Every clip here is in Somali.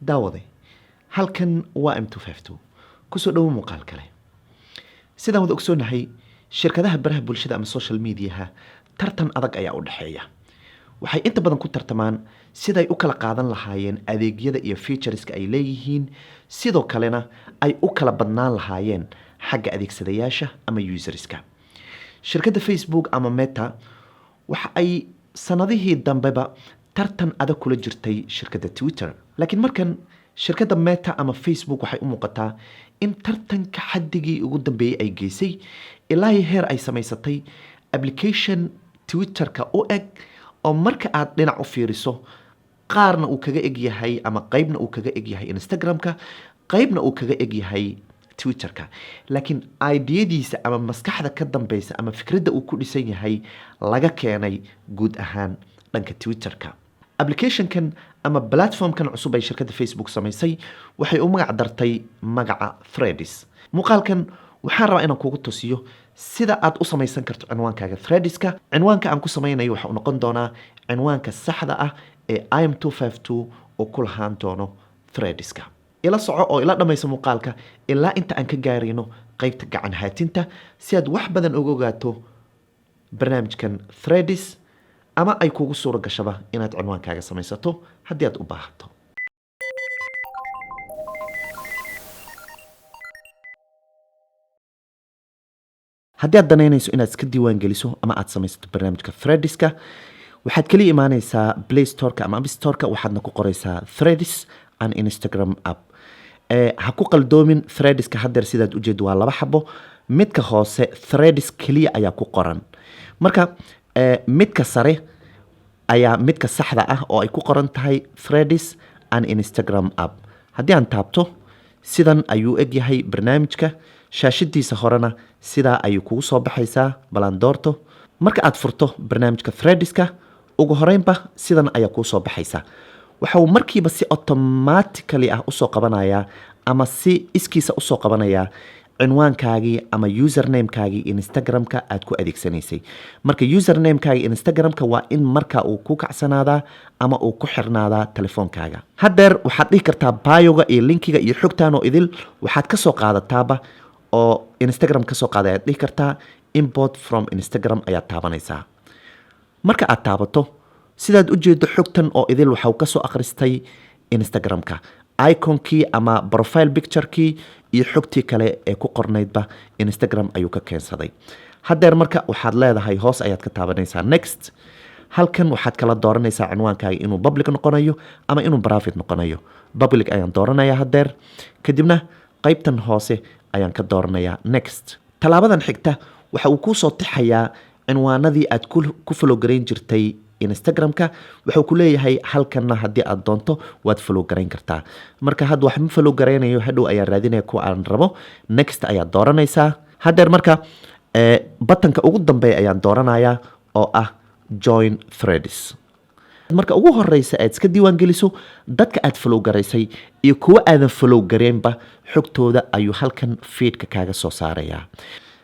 daawade halkan waa M252 kusoo dhow muuqaal kale sidaan wada ogsoonahay shirkadaha baraha bulshada ama social media tartan adag ayaa u dhaxeeya waxay inta badan ku tartamaan siday u kala qaadan lahaayeen adeegyada iyo featureska ay leeyihiin sidoo kalena ay u kala badnaan lahaayeen xagga adeegsadayaasha ama userska shirkadda Facebook ama Meta waxa ay sanadihii dambeba tartan adag kula jirtay shirkadda Twitter laakiin markan shirkadda Meta ama Facebook waxay u muuqataa in tartanka xaddigii ugu dambeeyay ay geysay ilaa heer ay samaysatay application Twitterka u eg oo marka aad dhinac u fiiriso qaarna uu kaga eg yahay ama qaybna uu kaga eg yahay Instagramka qaybna uu kaga eg yahay Twitterka laakiin ideyadiisa ama maskaxda ka dambaysa ama fikradda uu ku dhisan yahay laga keenay guud ahaan dhanka Twitterka applicationkan ama platformkan cusub ay shirkadda Facebook samaysay waxay u magac dartay magaca Threads muuqaalkan waxaan rabaa inaan kugu tusiyo sida aad u samaysan karto cinwaankaaga Threadska cinwaanka aan ku samaynayo waxa uu noqon doonaa cinwaanka saxda ah ee im252 oo ku lahaan doono Threadska ila soco oo ila dhamayso muuqaalka ilaa inta aan ka gaarino qaybta gacan haatinta si aad wax badan uga ogaato barnaamijkan Threads ama ay kugu suura gashaba inaad cinwaankaaga samaysato haddii aad u baahato haddii aad danaynayso inaad iska diiwaan geliso ama aad samaysato barnaamijka Threadska waxaad kaliya imaanaysaa Play Store-ka ama App Store-ka waxaadna ku qoraysaa Threads and Instagram app ha ku qaldoomin Threadska haddeer sidaad ujeedo waa laba xabo midka hoose Threads kaliya ayaa ku qoran marka midka sare ayaa midka saxda ah oo ay ku qoran tahay Threads and Instagram app haddii aan taabto sidan ayuu eg yahay barnaamijka shaashadiisa horena sidaa ayuu kugu soo baxaysaa balan doorto marka aad furto barnaamijka Threadska ugu horeynba sidan ayaa kuu soo baxaysa waxa uu markiiba si automatically ah usoo qabanayaa ama si iskiisa usoo qabanayaa cinwaankaagii ama usernamekaagii Instagramka aad ku adeegsanaysay marka usernamekaagii Instagramka waa in marka uu ku kacsanaadaa ama uu ku xirnaadaa telefoonkaaga haddeer waxaad dhihi kartaa bioga iyo linkiga iyo xogtaan oo idil waxaad ka soo qaadataaba oo Instagram ka soo qaaday aad dhihi kartaa import from Instagram ayaad taabanaysaa marka aad taabato sidaad u jeedo xogtan oo idil waxa uu ka soo akhristay Instagramka iconkii ama profile picturekii iyo xogtii kale ee ku qornaydba Instagram ayuu ka keensaday haddeer marka waxaad leedahay hoos ayaad ka taabanaysaa next halkan waxaad kala dooranaysaa cinwaankaaga inuu public noqonayo ama inuu private noqonayo public ayaan dooranayaa haddeer kadibna qaybtan hoose ayaan ka dooranayaa next talaabadan xigta waxa uu ku soo tixayaa cinwaanadii aad ku follow gareyn jirtay Instagramka wuxuu ku leeyahay halkanna haddii aad doonto waad follow gareyn kartaa marka had wax ma follow gareynayo hadhow ayaan raadinaya kuwa aan rabo next ayaad dooranaysaa haddeer marka batanka ugu dambeeya ayaan dooranayaa oo ah join Threads marka ugu horeysa aad iska diiwaan geliso dadka aad follow garaysay iyo kuwa aadan follow gareynba xogtooda ayuu halkan feedka kaaga soo saarayaa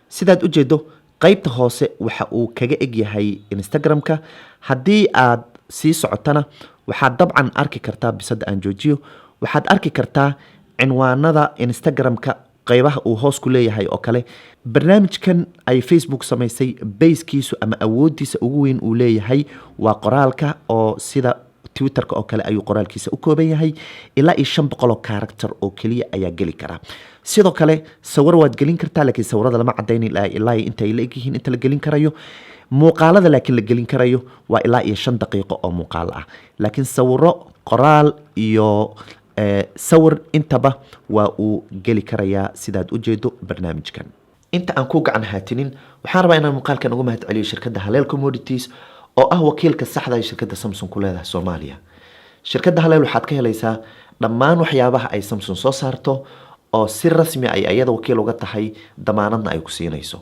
sidaad u jeedo qaybta hoose waxa uu kaga eg yahay Instagramka haddii aad sii socotana waxaad dabcan arki kartaa bisada aan joojiyo waxaad arki kartaa cinwaanada Instagramka qaybaha uu hoos ku leeyahay oo kale barnaamijkan ay Facebook samaysay basekiisu ama awoodiisa ugu weyn uu leeyahay waa qoraalka oo sida Twitterka oo kale ayuu qoraalkiisa u kooban yahay ilaa 500 character oo kaliya ayaa geli kara sidoo kale sawir waad gelin kartaa laakiin sawirada lama cadeynin ilaa inta ay leeyihiin inta la gelin karayo muuqaalada laakiin la gelin karayo waa ilaa 5 daqiiqo oo muuqaal ah laakiin sawiro qoraal iyo sawir intaba waa uu geli karayaa sidaad u jeedo barnaamijkan inta aan ku gacan haatinin waxaan rabaa inaan muuqaalkan uga mahad celiyo shirkadda Haleel Commodities oo ah wakiilka saxda ah shirkadda Samsung ku leedahay Soomaaliya shirkadda Haleel waxaad ka helaysaa dhammaan waxyaabaha ay Samsung soo saarto oo si rasmi ah ay ayada wakiil uga tahay damaanadna ay ku siinayso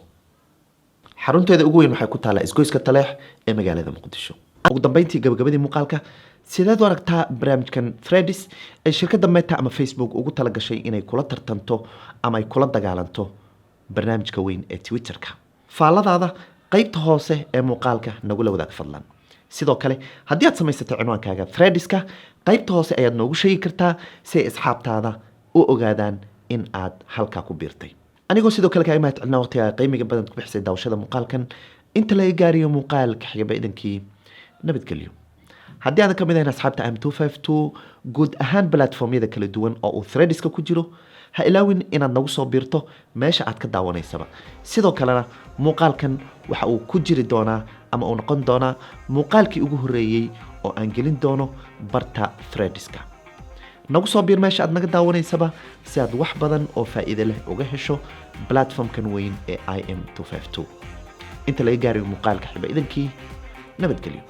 xarunteeda ugu weyn waxay ku taalaa isgoyska Taleex ee magaalada Muqdisho ugu dambeyntii gabagabadii muuqaalka sidaad u aragtaa barnaamijkan Threads ee shirkadda Meta ama Facebook ugu tala gashay inay kula tartanto ama ay kula dagaalanto barnaamijka weyn ee Twitterka faalladaada qaybta hoose ee muuqaalka nagu la wadaag fadlan sidoo kale haddii aad samaysatay cinwaankaaga Threadska qaybta hoose ayaad noogu sheegi kartaa si ay asxaabtaada u ogaadaan in aad halkaa ku biirtay anigoo sidoo kale kaaga mahad celinaa waqtiga qiimiga badan ku bixisay daawashada muuqaalkan inta laga gaariyo muuqaalka xiga idankii nabadgelyo haddii aadan ka mid ahayn asxaabta am252 guud ahaan platformyada kala duwan oo uu threadiska ku jiro ha ilaawin inaad nagu soo biirto meesha aad ka daawanaysaba sidoo kalena muuqaalkan waxa uu ku jiri doonaa ama uu noqon doonaa muuqaalkii ugu horreeyey oo aan gelin doono barta threadiska nagu soo biir meesha aad naga daawanaysaba si aad wax badan oo faa'iido leh uga hesho platformkan weyn ee im252 inta laga gaarayo muuqaalka xiga idankii nabadgelyo